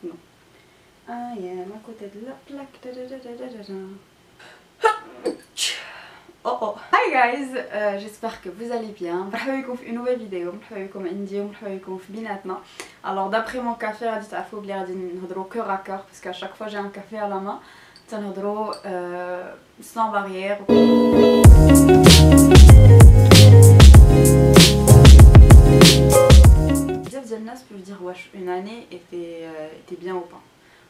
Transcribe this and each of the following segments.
Non. I am à côté de la plaque. Oh oh. Hi guys, j'espère que vous allez bien. مرحبا بكم في une nouvelle vidéo. مرحبا بكم عندي ومرحبا بكم في بيناتنا. Alors d'après mon café, غادي تعرفوا بلي غادي نهضروا cœur à cœur parce qu'à chaque fois j'ai un café à la main. تنهضروا sans barrière. بزاف ديال الناس peuvent dire واش une année était bien ou pas.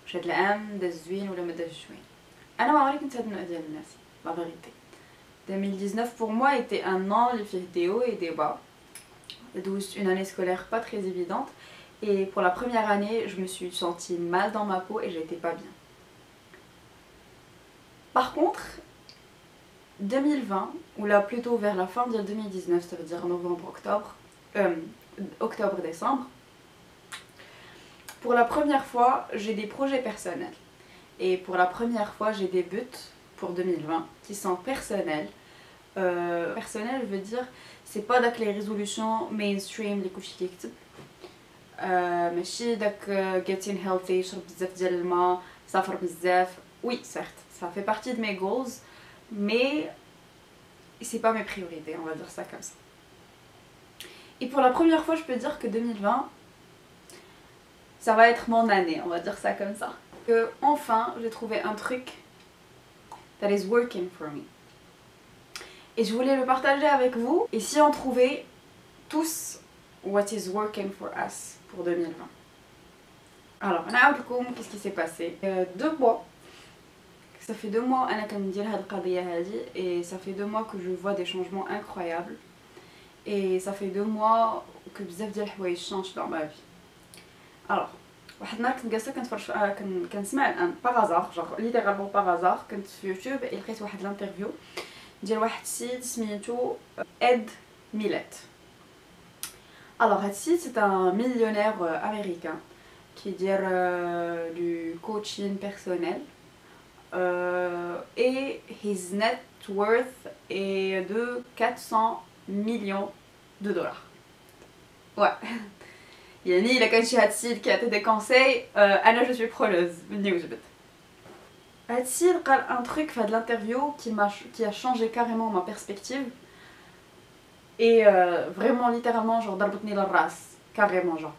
واش هاد العام داز زوين ولا ما داز زوين. انا ما عمري كنت هاد النوع ديال الناس la vérité. 2019 pour moi était un an, il fait des hauts et des bas. Une année scolaire pas très évidente. Et pour la première année, je me suis sentie mal dans ma peau et j'étais pas bien. Par contre, 2020, ou là plutôt vers la fin de 2019, ça veut dire novembre-octobre, octobre-décembre, pour la première fois, j'ai des projets personnels. Et pour la première fois, j'ai des buts pour 2020 qui sont personnels. Personnel veut dire c'est pas avec les résolutions mainstream les couches qui يكتب ماشي داك getting healthy شرب بزاف ديال الماء سافر بزاف. Oui certes ça fait partie de mes goals mais c'est pas mes priorités, on va dire ça comme ça. Et pour la première fois je peux dire que 2020 ça va être mon année, on va dire ça comme ça. Que enfin j'ai trouvé un truc that is working for me. Et je voulais le partager avec vous. Et si on trouvait tous what is working for us pour 2020. Alors, qu'est-ce qui s'est passé 2 mois. Ça fait 2 mois et ça fait 2 mois que je vois des changements incroyables. Et ça fait 2 mois que بزاف ديال الحوايج changent dans ma vie. Alors, واحد النهار كنت جالسه كنسمع الان باغازار genre littéralement باغازار كنت في يوتيوب et لقيت واحد الانترفيو ديال واحد السيد سميتو إد ميليت. Alors هاد السيد c'est un millionnaire américain qui dit du coaching personnel et his net worth est de 400 millions de dollars. Ouais. يعني إلا كان شي هاد السيد كيعطي دي كونساي أنا جو سوي برونوز مني وجبت. هاد السيد قال un truc في هاد l'interview qui a changé carrément ma perspective et vraiment littéralement genre ضربتني للراس carrément genre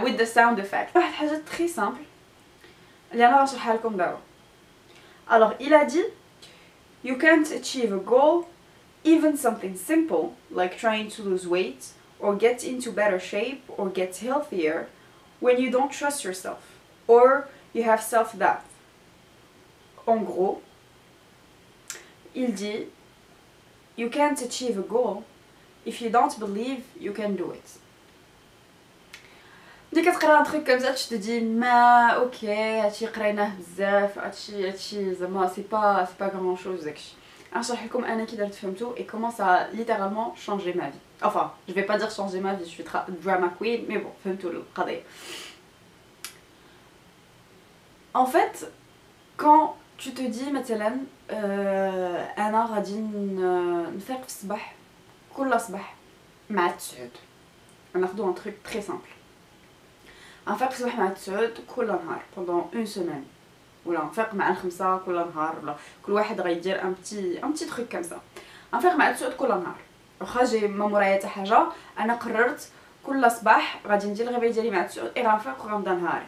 with the sound effect. واحد حاجة très simple اللي أنا غنشرحها لكم دابا. Alors il a dit you can't achieve a goal even something simple like trying to lose weight or get into better shape or get healthier when you don't trust yourself or you have self-doubt. En gros, il dit you can't achieve a goal if you don't believe you can do it. دي كتقرا un truc comme ça tu te dis ما اوكي هادشي قريناه بزاف هادشي زعما سي با grand chose داكشي. نشرح لكم انا كي درت فهمتو et comment ça a littéralement changé ma vie. Enfin, je vais pas dire changer ma vie, je suis drama queen, mais bon, فهمتوا القضية. En fait, quand tu te dis مثلا انا غادي نفيق في الصباح كل صباح مع 9 ناخدو un truc très simple. نفيق في الصباح مع 9 كل نهار pendant une semaine. ولا نفيق مع 5 كل نهار ولا كل واحد غيدير un petit truc comme ça. نفيق مع 9 كل نهار. واخا جاي ما مورايا حتى حاجه انا قررت كل صباح غادي ندير الغبايه ديالي مع 9 et غنفيق وغنبدا نهاري.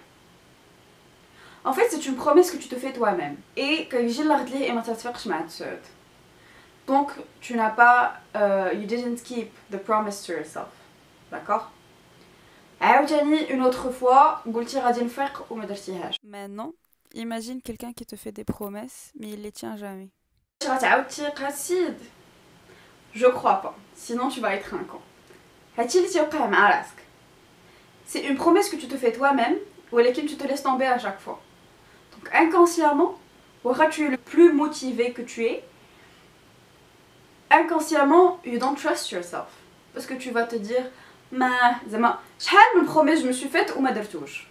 En fait, c'est une promesse que tu te fais toi-même. Et quand يجي الغد ليه et ما تتفيقش مع 9. Donc, tu n'as pas you didn't keep the promise to yourself. D'accord? عاوتاني une autre fois قلتي غادي نفيق وما درتيهاش. Maintenant, imagine quelqu'un qui te fait des promesses mais il les tient jamais. غتعاود تيق هاد السيد. Je crois pas. Sinon tu vas être un con. هادشي اللي تيوقع مع راسك. C'est une promesse que tu te fais toi-même ولكن tu te laisses tomber à chaque fois. Donc inconsciemment, واخا tu es le plus motivé que tu es, inconsciemment you don't trust yourself. Parce que tu vas te dire ما زعما شحال من promesse je me suis faite وما درتوش.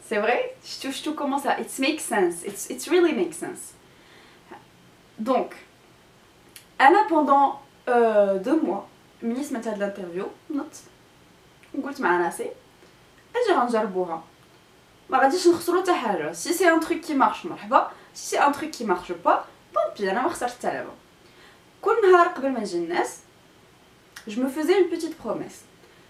C'est vrai? Je te commence à it makes sense. It really makes sense. Donc أنا pendant 2 mois ملي سمعت هاد الانترفيو نط وقلت مع راسي اجي غنجربوها ما غاديش نخسروا حتى حاجه. سي سي ان تروك كي مارش مرحبا، سي سي ان تروك كي مارش با طونبي انا ما خسرت حتى لعبه. كل نهار قبل ما نجي الناس je me faisais une petite promesse،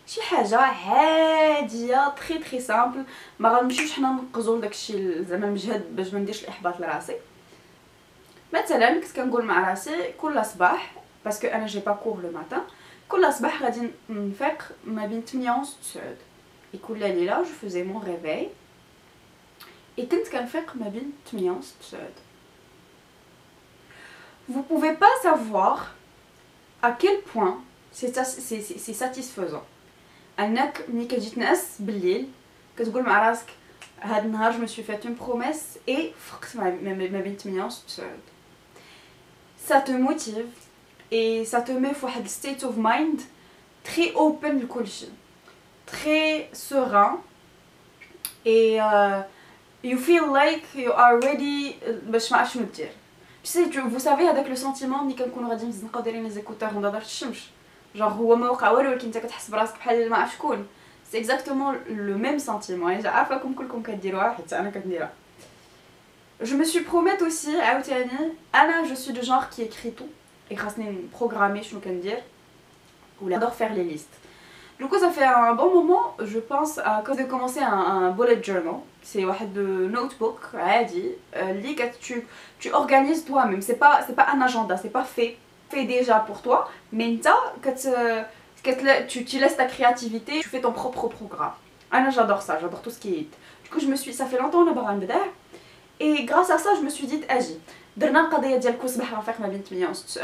شي حاجه عاديه تري تري سامبل، ما غنمشيوش حنا نقزوا داكشي زعما المجهد باش ما نديرش الاحباط لراسي. مثلا كنت كنقول مع راسي كل صباح باسكو انا جي با كور لو ماتان، كل صباح غادي نفيق ما بين 8 و 9، كل ليله جو فوزي مون ريفاي كنت كنفيق ما بين 8 و 9. Vous pouvez pas savoir à quel point c'est satisfaisant انك ملي كتجي تنعس بالليل كتقول مع راسك هاد النهار جو مشي فات اون بروميس اي فقت ما بين 8 و 9. ça te motive et ça te met في واحد state of mind très open لكلشي، très serein et you feel like you are ready باش ما عرفتش شنو دير. vous savez هذاك لو سونتيمون ملي كنكونوا غاديين في الزنقه ودايرين لي زيكوتور ونضرب الشمس، جونغ هو ما وقع والو ولكن انت كتحس براسك بحال ما عرف شكون. سي اكزاكتومون لو ميم سونتيمون، يعني عارفاكم كلكم كديروها حتى انا كنديرها. جو مي سوي بروميت اوسي عاوتاني انا جو سوي دو جونغ كي écrit tout et خاصني نبروغرامي شنو كندير ولا adore faire les listes. Du coup ça fait un bon moment je pense à quand de commencer un bullet journal. C'est واحد notebook عادي اللي tu organises toi-même. C'est pas un agenda, c'est pas fait déjà pour toi, mais tu laisses ta créativité, tu fais ton propre programme. Anna j'adore ça, j'adore tout ce qui est. Du coup ça fait longtemps on a بدأ et grâce à ça je me suis dit اجي درنا القضيه ديال كل صباح غنفيق ما بين 8 و 9،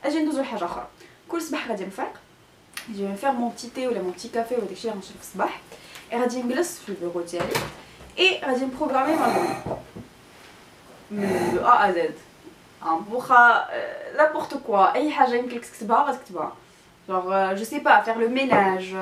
اجي ندوزو لحاجه اخرى. كل صباح غادي نفيق je vais faire mon petit thé ou mon petit café ou داكشي اللي غنشرب في الصباح، غادي نجلس في البيرو ديالي et غادي نبروغرامي ما من دو ا ا زد واخا n'importe quoi اي حاجه يمكن لك تكتبها غتكتبها. genre je sais pas faire le ménage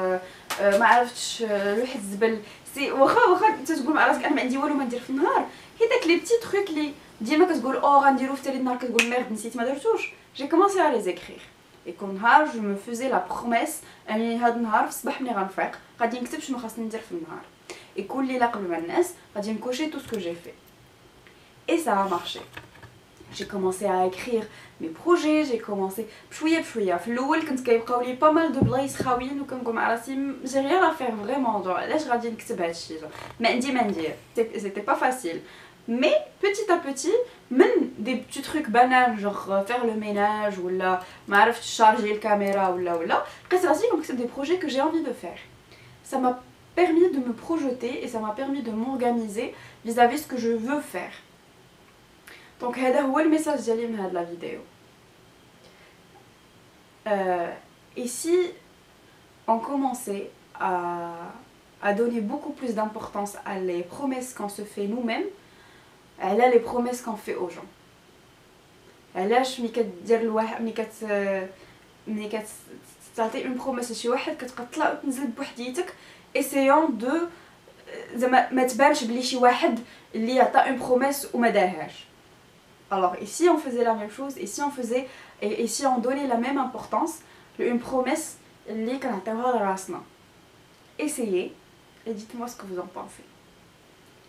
ما عرفتش لوح الزبل. سي واخا انت تقول مع راسك انا ما عندي والو ما ندير في النهار، هي داك لي بتي تروك لي ديما كتقول او غنديرو في تالي النهار كتقول ميرد نسيت ما درتوش. j'ai commencé à les écrire et كل نهار je me faisais la promesse اني هاد النهار في الصباح ملي غنفيق غادي نكتب شنو خاصني ندير في النهار et كل ليله قبل ما الناس غادي نكوشي tout ce que j'ai fait et ça a marché. j'ai commencé à écrire mes projets, j'ai commencé بشويه بشويه. في الاول كنت كيبقاو لي با مال دو بلايص خاويين وكنقول مع راسي جي ريان ا فير فريمون، جو علاش غادي نكتب هادشي، ما عندي ما ندير. سيتي با فاسيل mais petit à petit من des petits trucs banals genre faire le ménage ولا ما عرفتش charger الكاميرا ولا لقيت راسي كنكتب des projets que j'ai envie de faire. ça m'a permis de me projeter et ça m'a permis de m'organiser vis-à-vis ce que je veux faire. Donc هذا هو الميساج ديالي من هاد لا فيديو. Et si on commençait à donner beaucoup plus d'importance à les promesses qu'on se fait nous-mêmes, على les promesses qu'on fait aux gens. علاش ملي كدير الواحد ملي كتعطي اون بروميس لشي واحد كتبقى تطلع وتنزل بوحديتك essayant de زعما ما تبانش بلي شي واحد اللي عطى اون بروميس وما دارهاش. Alors ici on faisait la même chose, et si on donnait la même importance une promesse اللي كنعطيوها لراسنا. Essayez et dites-moi ce que vous en pensez.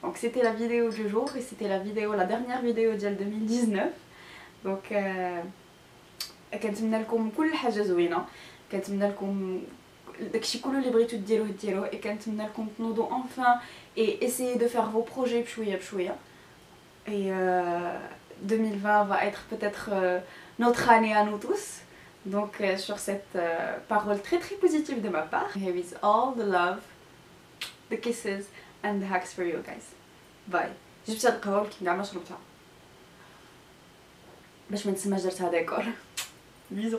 Donc c'était la vidéo du jour et c'était la dernière vidéo ديال 2019. Donc كنتمنى لكم كل حاجه زوينه، كنتمنى لكم داكشي كله اللي بغيتو ديروه et كنتمنى لكم تنوضوا enfin et essayez de faire vos projets بشويه بشويه. Et 2020 va être peut-être notre année à nous tous. Donc sur cette parole très très positive de ma part, here is all the love, the kisses and the hugs for you guys. Bye. جبت هاد القهوه ولكن كاع ما شربتها باش ما نتسماش درتها ديكور. بيزو.